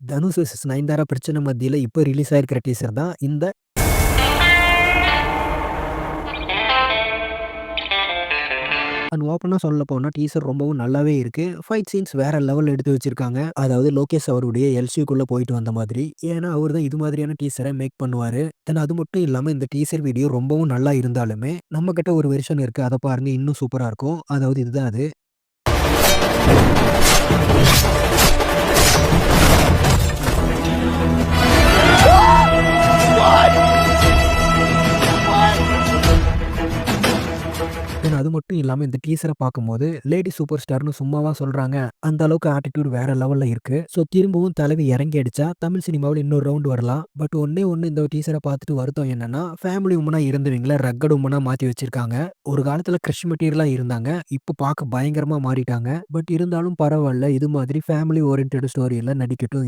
Dhanush versus Nayanthara பிரச்சனை மத்தியில இப்ப ரிலீஸ் ஆயிருக்கிற டீசர் தான் இந்த அண்ட் ஓப்பனா சொல்லப்போனா டீசர் ரொம்பவும் நல்லாவே இருக்கு. ஃபைட் சீன்ஸ் வேற லெவல்ல எடுத்து வச்சிருக்காங்க. அதாவது லோகேஷ் அவருடைய எல்சிக்குள்ள போயிட்டு வந்த மாதிரி. ஏன்னா, அவரு தான் இது மாதிரியான டீசர மேக் பண்ணுவாரு. தென் அது மட்டும் இல்லாம இந்த டீசர் வீடியோ ரொம்பவும் நல்லா இருந்தாலுமே, நம்மகிட்ட ஒரு வெர்ஷன் இருக்கு. அத பாருங்க இன்னும் சூப்பரா இருக்கும். அதாவது இதுதான் அது. தென் அது மட்டும் இல்லாம இந்த டீசர பார்க்கும்போது, லேடி சூப்பர் ஸ்டார்ன்னு சும்மாவா சொல்றாங்க. அந்த அளவுக்கு ஆட்டிட்யூட் வேற லெவல்ல இருக்கு. ஸோ திரும்பவும் தலைவி இறங்கி அடிச்சா, தமிழ் சினிமாவுல இன்னொரு ரவுண்ட் வரலாம். பட் ஒண்ணே ஒண்ணு இந்த டீசர பார்த்துட்டு வருத்தம் என்னன்னா, ஃபேமிலி உமனா இருந்தவங்கள ரக்கட் உமனா மாத்தி வச்சிருக்காங்க. ஒரு காலத்துல கிரஷ் மெட்டீரியலா இருந்தாங்க. இப்ப பார்க்க பயங்கரமா மாறிட்டாங்க. பட் இருந்தாலும் பரவால்ல. இது மாதிரி ஃபேமிலி ஓரியன்டட் ஸ்டோரியில நடிக்கட்டும்.